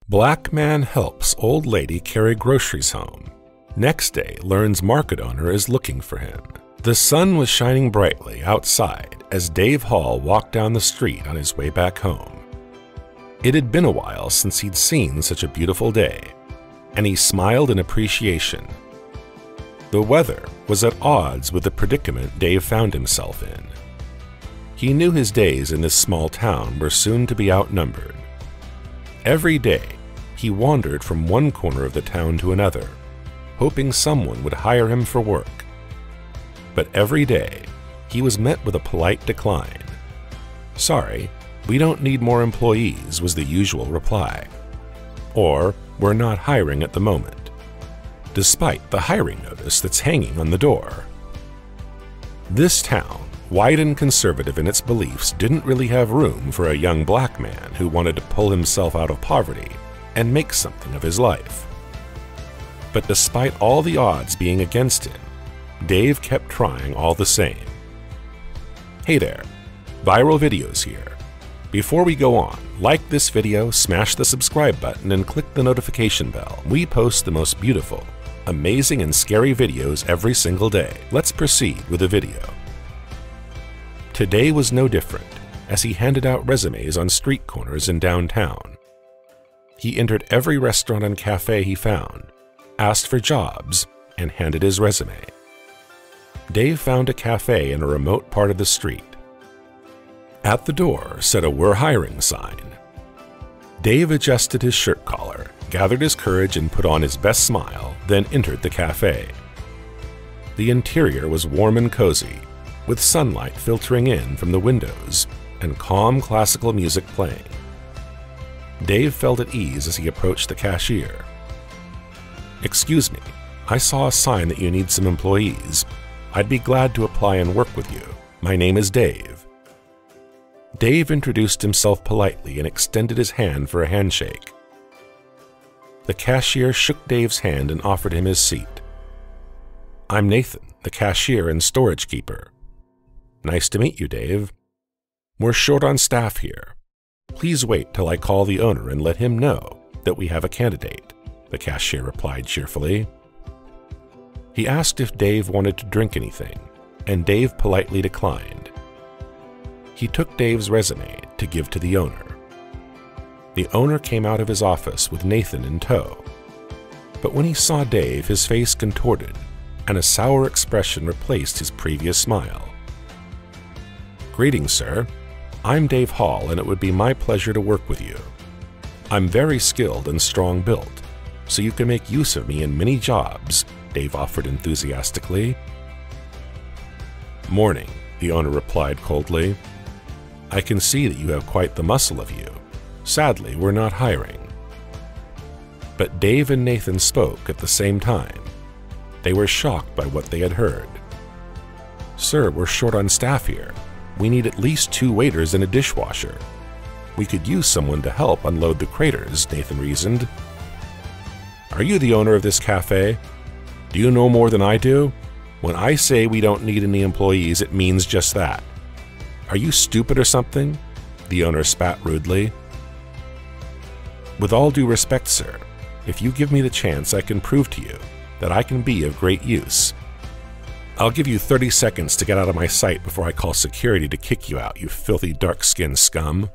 Black man helps old lady carry groceries home. Next day, learns market owner is looking for him. The sun was shining brightly outside as Dave Hall walked down the street on his way back home. It had been a while since he'd seen such a beautiful day, and he smiled in appreciation. The weather was at odds with the predicament Dave found himself in. He knew his days in this small town were soon to be outnumbered. Every day, he wandered from one corner of the town to another, hoping someone would hire him for work. But every day, he was met with a polite decline. "Sorry, we don't need more employees," was the usual reply. Or, "We're not hiring at the moment," despite the hiring notice that's hanging on the door. This town, wide and conservative in its beliefs, didn't really have room for a young black man who wanted to pull himself out of poverty and make something of his life. But despite all the odds being against him, Dave kept trying all the same. Hey there, Viral Videos here. Before we go on, like this video, smash the subscribe button, and click the notification bell. We post the most beautiful, amazing, and scary videos every single day. Let's proceed with the video. Today was no different, as he handed out resumes on street corners in downtown. He entered every restaurant and cafe he found, asked for jobs, and handed his resume. Dave found a cafe in a remote part of the street. At the door said a "We're hiring" sign. Dave adjusted his shirt collar, gathered his courage, and put on his best smile, then entered the cafe. The interior was warm and cozy, with sunlight filtering in from the windows and calm classical music playing. Dave felt at ease as he approached the cashier. "Excuse me, I saw a sign that you need some employees. I'd be glad to apply and work with you. My name is Dave." Dave introduced himself politely and extended his hand for a handshake. The cashier shook Dave's hand and offered him his seat. "I'm Nathan, the cashier and storage keeper." "Nice to meet you, Dave. We're short on staff here. Please wait till I call the owner and let him know that we have a candidate," the cashier replied cheerfully. He asked if Dave wanted to drink anything, and Dave politely declined. He took Dave's resume to give to the owner. The owner came out of his office with Nathan in tow. But when he saw Dave, his face contorted, and a sour expression replaced his previous smile. "Greetings, sir. I'm Dave Hall, and it would be my pleasure to work with you. I'm very skilled and strong-built, so you can make use of me in many jobs," Dave offered enthusiastically. "Morning," the owner replied coldly. "I can see that you have quite the muscle of you. Sadly, we're not hiring." But Dave and Nathan spoke at the same time. They were shocked by what they had heard. "Sir, we're short on staff here. We need at least 2 waiters and a dishwasher. We could use someone to help unload the craters," Nathan reasoned. "Are you the owner of this cafe? Do you know more than I do? When I say we don't need any employees, it means just that. Are you stupid or something?" the owner spat rudely. "With all due respect, sir, if you give me the chance, I can prove to you that I can be of great use. I'll give you 30 seconds to get out of my sight before I call security to kick you out, you filthy dark-skinned scum."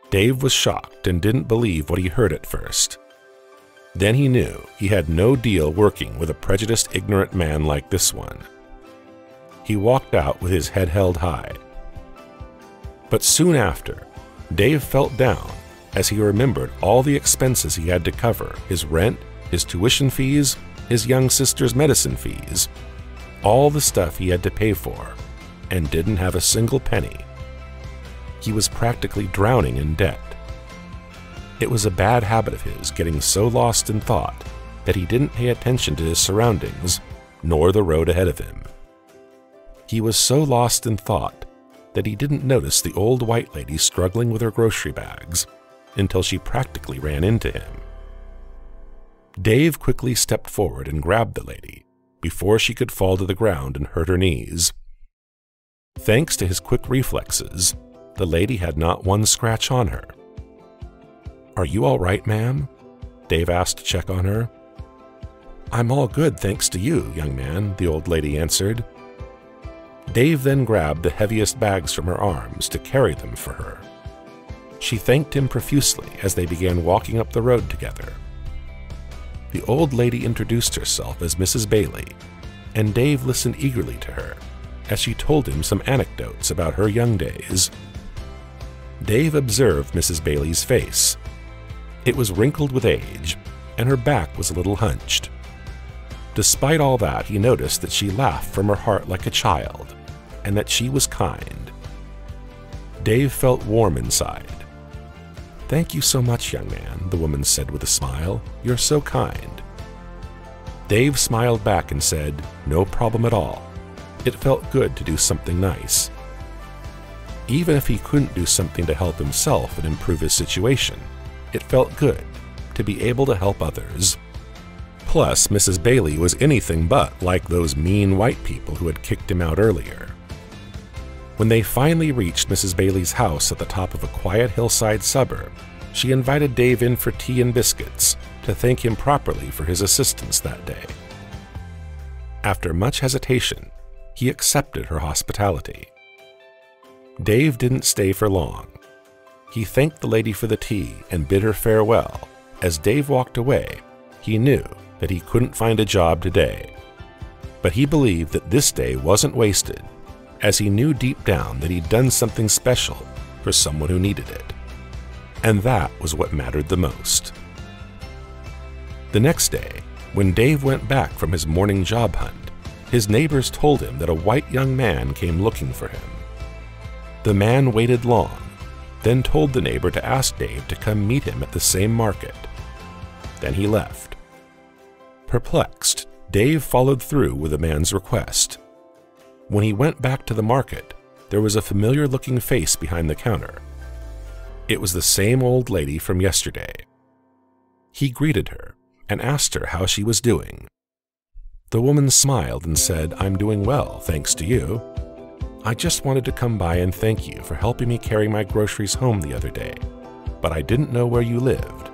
Dave was shocked and didn't believe what he heard at first. Then he knew he had no deal working with a prejudiced, ignorant man like this one. He walked out with his head held high. But soon after, Dave felt down as he remembered all the expenses he had to cover: his rent, his tuition fees, his young sister's medicine fees, all the stuff he had to pay for, and didn't have a single penny. He was practically drowning in debt. It was a bad habit of his getting so lost in thought that he didn't pay attention to his surroundings, nor the road ahead of him. He was so lost in thought that he didn't notice the old white lady struggling with her grocery bags until she practically ran into him. Dave quickly stepped forward and grabbed the lady before she could fall to the ground and hurt her knees. Thanks to his quick reflexes, the lady had not one scratch on her. "Are you all right, ma'am?" Dave asked to check on her. "I'm all good, thanks to you, young man," the old lady answered. Dave then grabbed the heaviest bags from her arms to carry them for her. She thanked him profusely as they began walking up the road together. The old lady introduced herself as Mrs. Bailey, and Dave listened eagerly to her as she told him some anecdotes about her young days. Dave observed Mrs. Bailey's face. It was wrinkled with age, and her back was a little hunched. Despite all that, he noticed that she laughed from her heart like a child, and that she was kind. Dave felt warm inside. "Thank you so much, young man," the woman said with a smile. "You're so kind." Dave smiled back and said, "No problem at all. It felt good to do something nice." Even if he couldn't do something to help himself and improve his situation, it felt good to be able to help others. Plus, Mrs. Bailey was anything but like those mean white people who had kicked him out earlier. When they finally reached Mrs. Bailey's house at the top of a quiet hillside suburb, she invited Dave in for tea and biscuits to thank him properly for his assistance that day. After much hesitation, he accepted her hospitality. Dave didn't stay for long. He thanked the lady for the tea and bid her farewell. As Dave walked away, he knew that he couldn't find a job today. But he believed that this day wasn't wasted, as he knew deep down that he'd done something special for someone who needed it. And that was what mattered the most. The next day, when Dave went back from his morning job hunt, his neighbors told him that a white young man came looking for him. The man waited long, then told the neighbor to ask Dave to come meet him at the same market. Then he left. Perplexed, Dave followed through with the man's request. When he went back to the market, there was a familiar-looking face behind the counter. It was the same old lady from yesterday. He greeted her and asked her how she was doing. The woman smiled and said, "I'm doing well, thanks to you. I just wanted to come by and thank you for helping me carry my groceries home the other day, but I didn't know where you lived."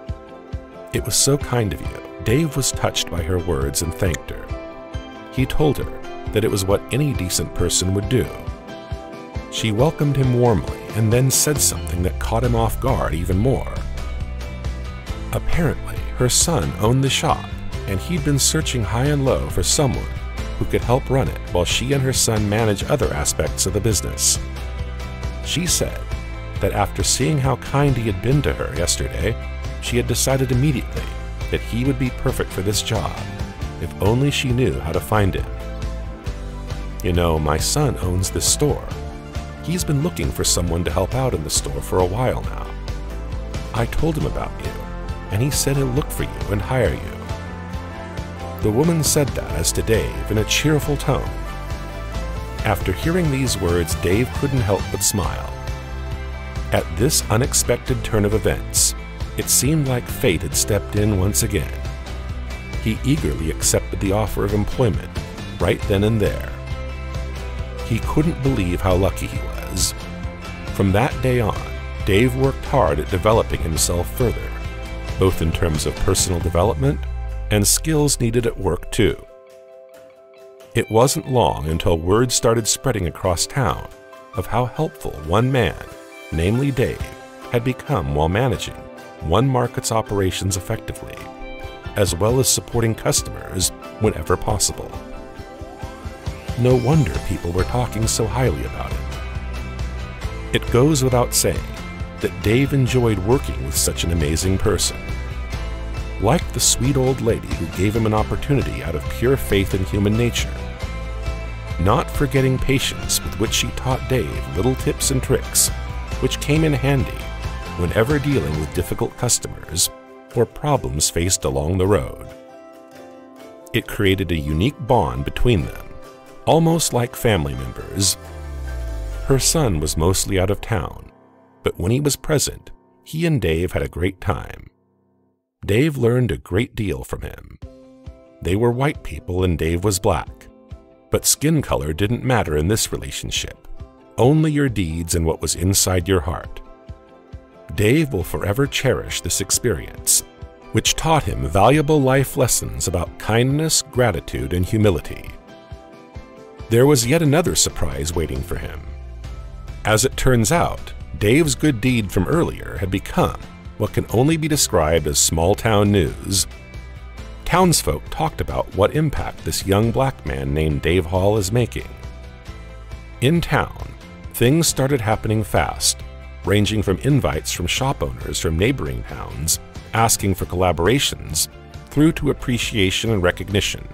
It was so kind of you. Dave was touched by her words and thanked her. He told her that it was what any decent person would do. She welcomed him warmly and then said something that caught him off guard even more. Apparently, her son owned the shop, and he'd been searching high and low for someone who could help run it while she and her son manage other aspects of the business. She said that after seeing how kind he had been to her yesterday, she had decided immediately that he would be perfect for this job, if only she knew how to find him. "You know, my son owns this store. He's been looking for someone to help out in the store for a while now. I told him about you, and he said he'll look for you and hire you." The woman said that as to Dave in a cheerful tone. After hearing these words, Dave couldn't help but smile. At this unexpected turn of events, it seemed like fate had stepped in once again. He eagerly accepted the offer of employment right then and there. He couldn't believe how lucky he was. From that day on, Dave worked hard at developing himself further, both in terms of personal development and skills needed at work too. It wasn't long until word started spreading across town of how helpful one man, namely Dave, had become while managing one market's operations effectively, as well as supporting customers whenever possible. No wonder people were talking so highly about him. It goes without saying that Dave enjoyed working with such an amazing person. Like the sweet old lady who gave him an opportunity out of pure faith in human nature, not forgetting patience with which she taught Dave little tips and tricks, which came in handy whenever dealing with difficult customers or problems faced along the road. It created a unique bond between them, almost like family members. Her son was mostly out of town, but when he was present, he and Dave had a great time. Dave learned a great deal from him. They were white people and Dave was black, but skin color didn't matter in this relationship, only your deeds and what was inside your heart. Dave will forever cherish this experience, which taught him valuable life lessons about kindness, gratitude, and humility. There was yet another surprise waiting for him. As it turns out, Dave's good deed from earlier had become what can only be described as small-town news. Townsfolk talked about what impact this young black man named Dave Hall is making. In town, things started happening fast, ranging from invites from shop owners from neighboring towns asking for collaborations, through to appreciation and recognition.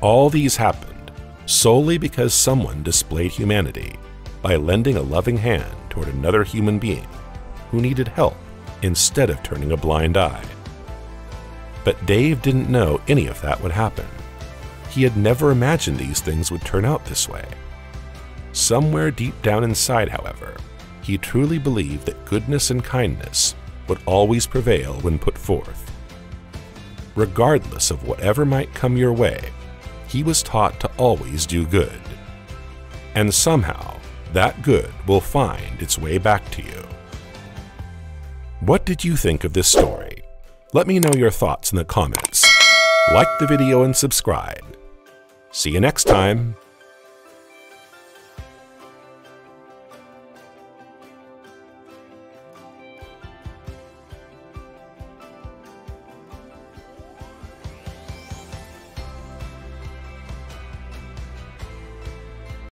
All these happened solely because someone displayed humanity by lending a loving hand toward another human being who needed help instead of turning a blind eye. But Dave didn't know any of that would happen. He had never imagined these things would turn out this way. Somewhere deep down inside, however, he truly believed that goodness and kindness would always prevail when put forth. Regardless of whatever might come your way, he was taught to always do good. And somehow, that good will find its way back to you. What did you think of this story? Let me know your thoughts in the comments. Like the video and subscribe. See you next time.